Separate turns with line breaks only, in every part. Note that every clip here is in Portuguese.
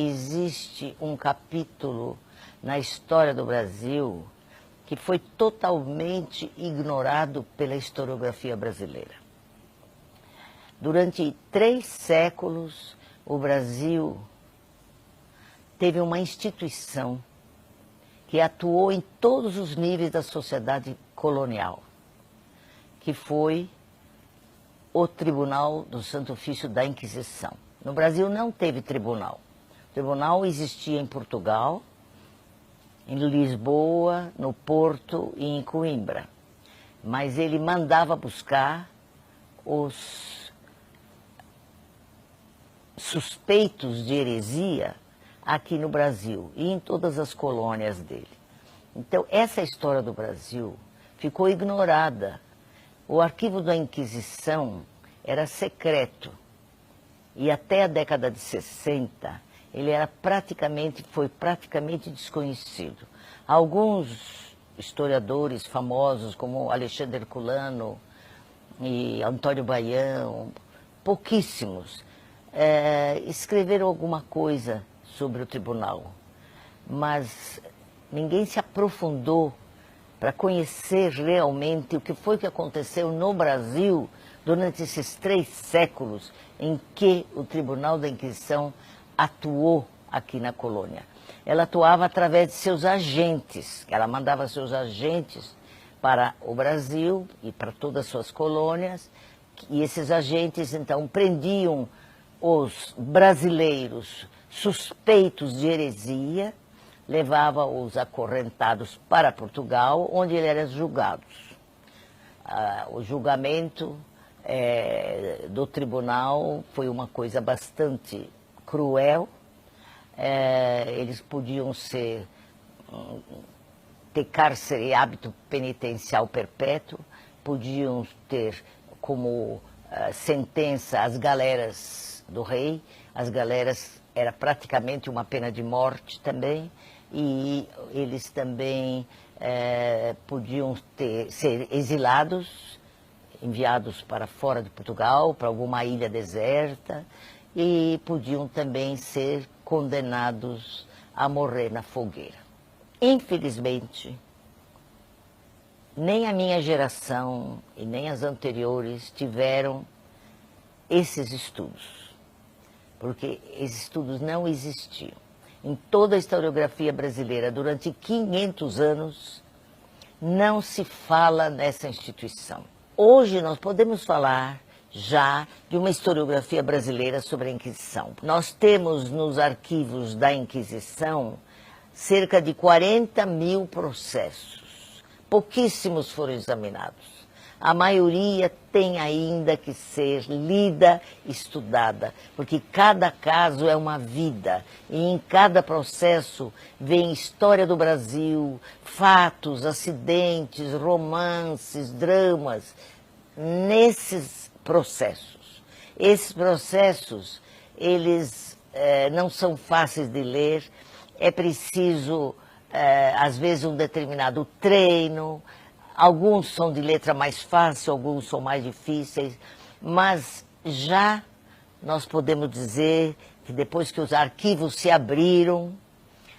existe um capítulo na história do Brasil que foi totalmente ignorado pela historiografia brasileira. Durante 3 séculos, o Brasil teve uma instituição que atuou em todos os níveis da sociedade colonial, que foi o Tribunal do Santo Ofício da Inquisição. No Brasil não teve tribunal. O tribunal existia em Portugal, em Lisboa, no Porto e em Coimbra. Mas ele mandava buscar os suspeitos de heresia aqui no Brasil e em todas as colônias dele. Então, essa história do Brasil ficou ignorada. O arquivo da Inquisição era secreto e até a década de 60 ele foi praticamente desconhecido. Alguns historiadores famosos, como Alexandre Herculano e Antônio Baião, pouquíssimos, escreveram alguma coisa sobre o tribunal, mas ninguém se aprofundou para conhecer realmente o que foi que aconteceu no Brasil durante esses 3 séculos em que o Tribunal da Inquisição atuou aqui na colônia. Ela atuava através de seus agentes, ela mandava seus agentes para o Brasil e para todas as suas colônias, e esses agentes então prendiam os brasileiros suspeitos de heresia, levava os acorrentados para Portugal, onde eles eram julgados. O julgamento do tribunal foi uma coisa bastante cruel. Eles podiam ter cárcere e hábito penitencial perpétuo, podiam ter como sentença as galeras do rei. As galeras era praticamente uma pena de morte também, e eles também podiam ser exilados, enviados para fora de Portugal, para alguma ilha deserta, e podiam também ser condenados a morrer na fogueira. Infelizmente, nem a minha geração e nem as anteriores tiveram esses estudos, porque esses estudos não existiam. Em toda a historiografia brasileira, durante 500 anos, não se fala nessa instituição. Hoje nós podemos falar já de uma historiografia brasileira sobre a Inquisição. Nós temos nos arquivos da Inquisição cerca de 40.000 processos. Pouquíssimos foram examinados. A maioria tem ainda que ser lida, estudada, porque cada caso é uma vida, e em cada processo vem história do Brasil, fatos, acidentes, romances, dramas, nesses processos. Esses processos, eles não são fáceis de ler, é preciso, às vezes, um determinado treino. Alguns são de letra mais fácil, alguns são mais difíceis, mas já nós podemos dizer que depois que os arquivos se abriram,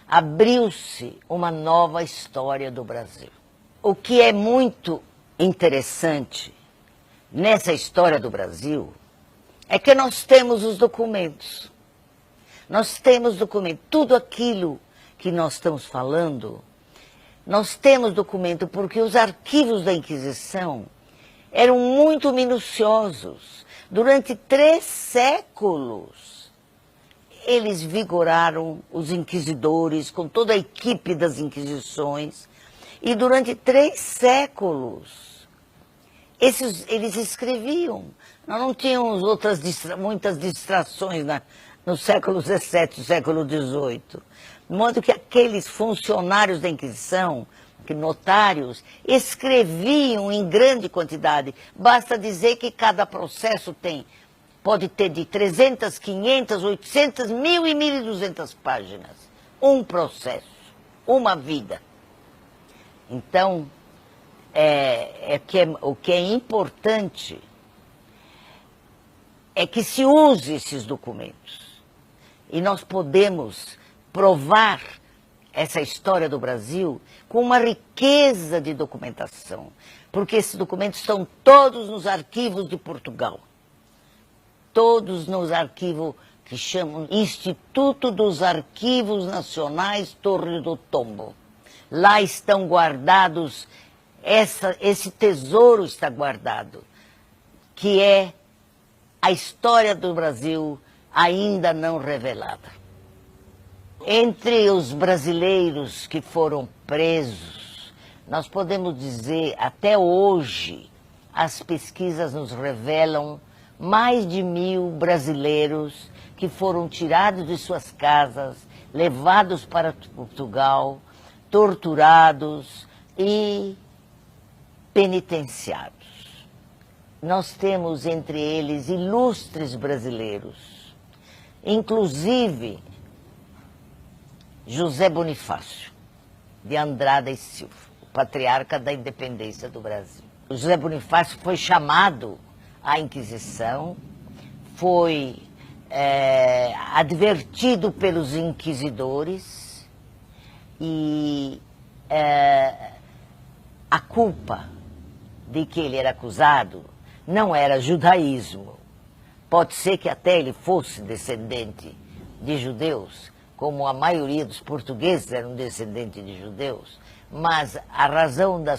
abriu-se uma nova história do Brasil. O que é muito interessante nessa história do Brasil é que nós temos os documentos. Nós temos documentos. Tudo aquilo que nós estamos falando, nós temos documento, porque os arquivos da Inquisição eram muito minuciosos. Durante 3 séculos, eles vigoraram os inquisidores, com toda a equipe das Inquisições, e durante 3 séculos, eles escreviam. Nós não tínhamos muitas distrações no século XVII, século XVIII. De modo que aqueles funcionários da Inquisição, notários, escreviam em grande quantidade. Basta dizer que cada processo pode ter de 300, 500, 800, 1.000 e 1.200 páginas. Um processo, uma vida. Então, o que é importante é que se use esses documentos, E nós podemos provar essa história do Brasil com uma riqueza de documentação, porque esses documentos estão todos nos arquivos de Portugal, todos nos arquivos que chamam Instituto dos Arquivos Nacionais Torre do Tombo. Lá estão guardados, esse tesouro está guardado, que é a história do Brasil ainda não revelada. Entre os brasileiros que foram presos, nós podemos dizer, até hoje, as pesquisas nos revelam mais de 1000 brasileiros que foram tirados de suas casas, levados para Portugal, torturados e penitenciados. Nós temos entre eles ilustres brasileiros, inclusive José Bonifácio de Andrada e Silva, o patriarca da independência do Brasil. O José Bonifácio foi chamado à Inquisição, foi advertido pelos inquisidores e a culpa de que ele era acusado não era judaísmo. Pode ser que até ele fosse descendente de judeus, como a maioria dos portugueses eram descendentes de judeus, mas a razão da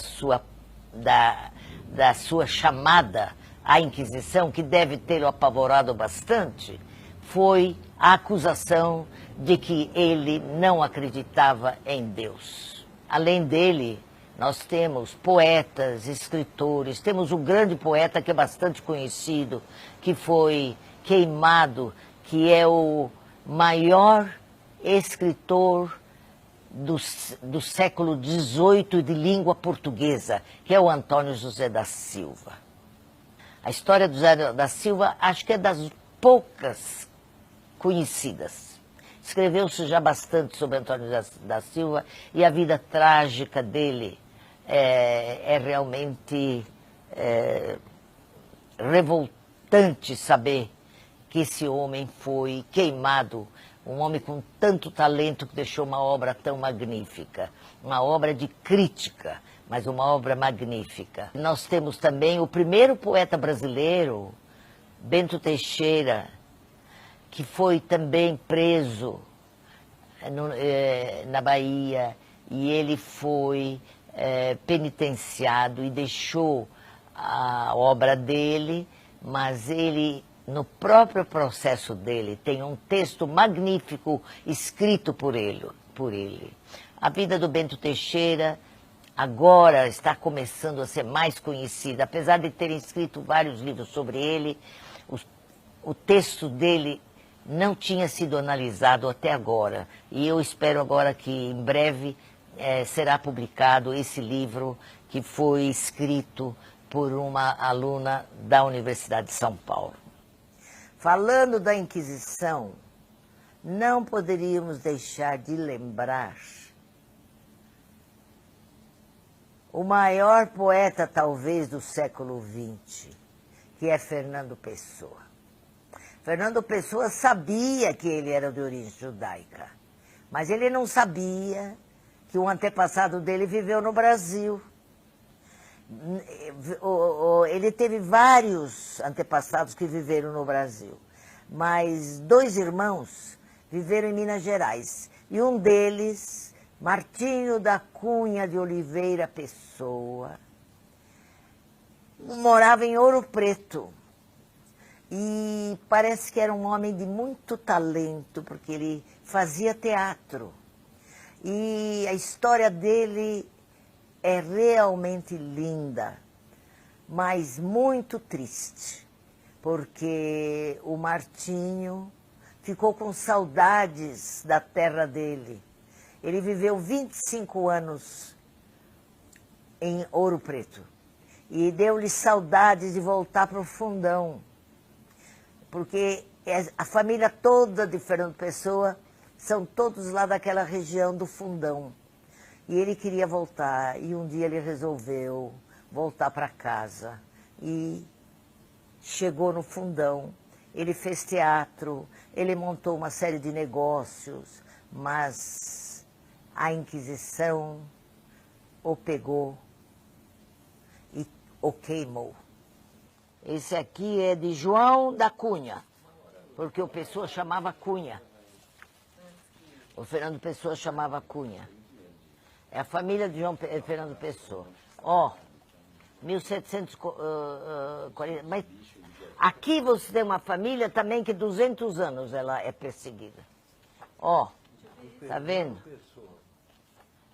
sua chamada à Inquisição, que deve tê-lo apavorado bastante, foi a acusação de que ele não acreditava em Deus. Além dele, nós temos poetas, escritores, temos um grande poeta que é bastante conhecido, que foi queimado, que é o maior escritor do século XVIII de língua portuguesa, que é o Antônio José da Silva. A história do José da Silva acho que é das poucas conhecidas. Escreveu-se já bastante sobre Antônio da Silva e a vida trágica dele é realmente revoltante saber que esse homem foi queimado, um homem com tanto talento que deixou uma obra tão magnífica, uma obra de crítica, mas uma obra magnífica. Nós temos também o primeiro poeta brasileiro, Bento Teixeira, que foi também preso na Bahia, e ele foi penitenciado e deixou a obra dele, mas ele, no próprio processo dele, tem um texto magnífico escrito por ele. A vida do Bento Teixeira agora está começando a ser mais conhecida, apesar de terem escrito vários livros sobre ele, o texto dele não tinha sido analisado até agora, e eu espero agora que em breve será publicado esse livro que foi escrito por uma aluna da Universidade de São Paulo. Falando da Inquisição, não poderíamos deixar de lembrar o maior poeta, talvez, do século XX, que é Fernando Pessoa. Fernando Pessoa sabia que ele era de origem judaica, mas ele não sabia que um antepassado dele viveu no Brasil. Ele teve vários antepassados que viveram no Brasil, mas 2 irmãos viveram em Minas Gerais, e um deles, Martinho da Cunha de Oliveira Pessoa, morava em Ouro Preto, e parece que era um homem de muito talento, porque ele fazia teatro, e a história dele é realmente linda, mas muito triste, porque o Martinho ficou com saudades da terra dele. Ele viveu 25 anos em Ouro Preto e deu-lhe saudades de voltar para o Fundão, porque a família toda de Fernando Pessoa são todos lá daquela região do Fundão. E ele queria voltar, e um dia ele resolveu voltar para casa. E chegou no Fundão ele fez teatro, ele montou uma série de negócios, mas a Inquisição o pegou e o queimou. Esse aqui é de João da Cunha, porque o Pessoa chamava Cunha. O Fernando Pessoa chamava Cunha. É a família de Fernando Pessoa. Ó, 1740. Mas aqui você tem uma família também que 200 anos ela é perseguida. Ó, tá vendo?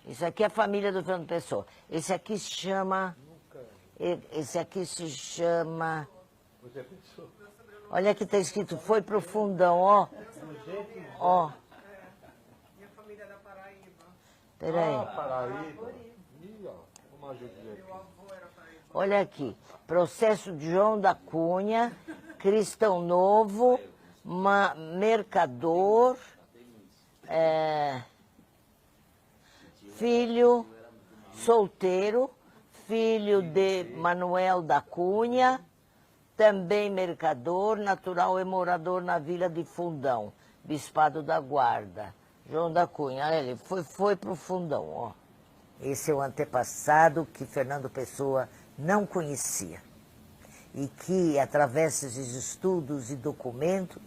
Isso aqui é a família do Fernando Pessoa. Esse aqui se chama... Esse aqui se chama... Olha aqui está escrito, foi pro fundão, ó. Ó.
Minha família é da Paraíba.
Peraí.
Paraíba. Ih, ó, uma ajudinha aqui.
Olha aqui. Processo de João da Cunha, cristão novo, mercador, filho solteiro, filho de Manuel da Cunha, também mercador, natural e morador na vila de Fundão, Bispado da Guarda. João da Cunha, ele foi para o Fundão, ó. Esse é o antepassado que Fernando Pessoa não conhecia. E que, através desses estudos e documentos,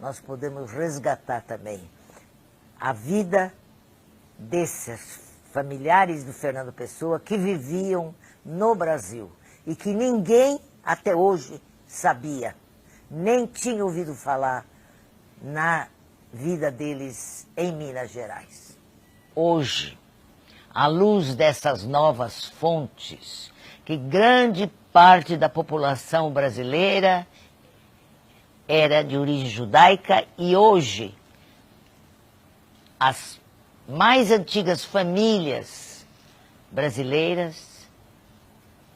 nós podemos resgatar também a vida desses familiares do Fernando Pessoa que viviam no Brasil e que ninguém até hoje sabia, nem tinha ouvido falar na vida deles em Minas Gerais. Hoje, à luz dessas novas fontes, que grande parte da população brasileira era de origem judaica e hoje as mais antigas famílias brasileiras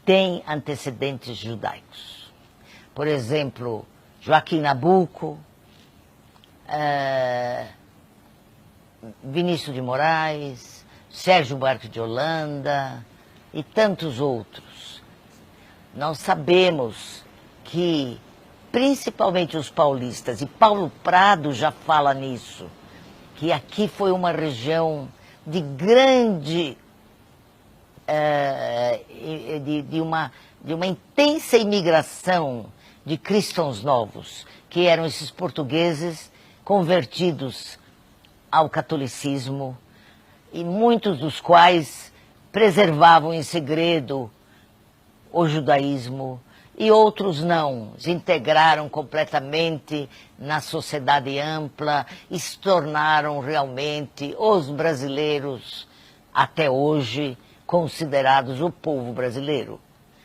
têm antecedentes judaicos. Por exemplo, Joaquim Nabuco, Vinícius de Moraes, Sérgio Buarque de Holanda e tantos outros. Nós sabemos que, principalmente os paulistas, e Paulo Prado já fala nisso, que aqui foi uma região de grande, de uma intensa imigração de cristãos novos, que eram esses portugueses convertidos ao catolicismo, e muitos dos quais preservavam em segredo o judaísmo, e outros não, se integraram completamente na sociedade ampla e se tornaram realmente os brasileiros, até hoje, considerados o povo brasileiro.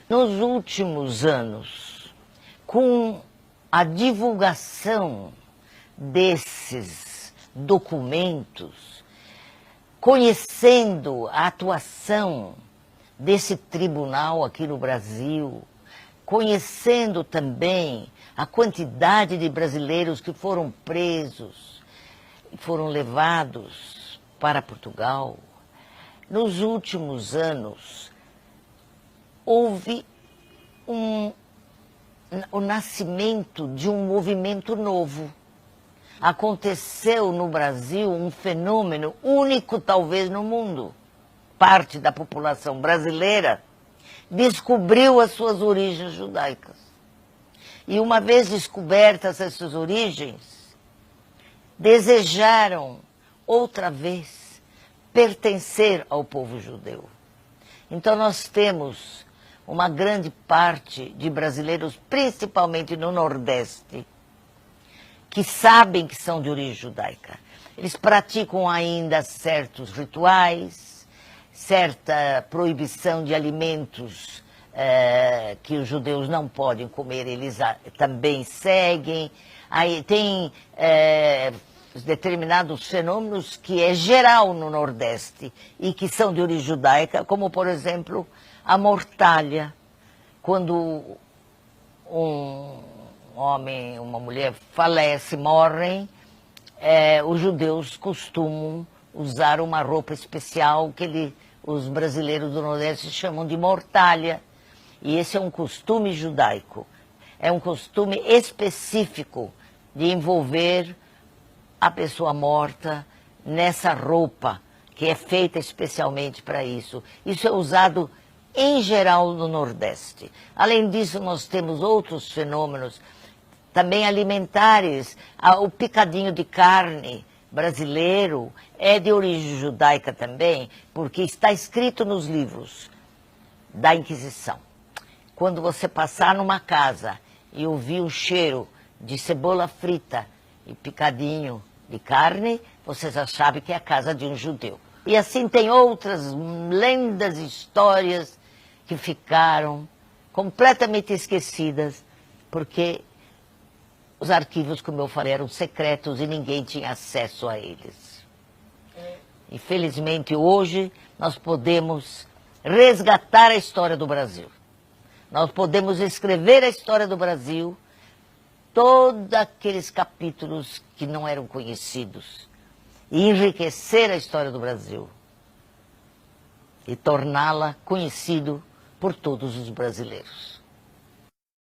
Nos últimos anos, com a divulgação desses documentos, conhecendo a atuação desse tribunal aqui no Brasil, conhecendo também a quantidade de brasileiros que foram presos e foram levados para Portugal, nos últimos anos houve o nascimento de um movimento novo. Aconteceu no Brasil um fenômeno único talvez no mundo. Parte da população brasileira descobriu as suas origens judaicas. E uma vez descobertas essas origens, desejaram outra vez pertencer ao povo judeu. Então nós temos uma grande parte de brasileiros, principalmente no Nordeste, que sabem que são de origem judaica. Eles praticam ainda certos rituais, certa proibição de alimentos que os judeus não podem comer, eles também seguem. Aí tem determinados fenômenos que é geral no Nordeste e que são de origem judaica, como, por exemplo, a mortalha. Quando um homem, uma mulher falece, morrem, os judeus costumam usar uma roupa especial que os brasileiros do Nordeste chamam de mortalha. E esse é um costume judaico. é um costume específico de envolver a pessoa morta nessa roupa que é feita especialmente para isso. Isso é usado em geral no Nordeste. Além disso, nós temos outros fenômenos também alimentares. O picadinho de carne brasileiro é de origem judaica também, porque está escrito nos livros da Inquisição. Quando você passar numa casa e ouvir o cheiro de cebola frita e picadinho de carne, você já sabe que é a casa de um judeu. E assim tem outras lendas e histórias que ficaram completamente esquecidas, porque os arquivos, como eu falei, eram secretos e ninguém tinha acesso a eles. Infelizmente, hoje, nós podemos resgatar a história do Brasil. Nós podemos escrever a história do Brasil, todos aqueles capítulos que não eram conhecidos, e enriquecer a história do Brasil e torná-la conhecida por todos os brasileiros.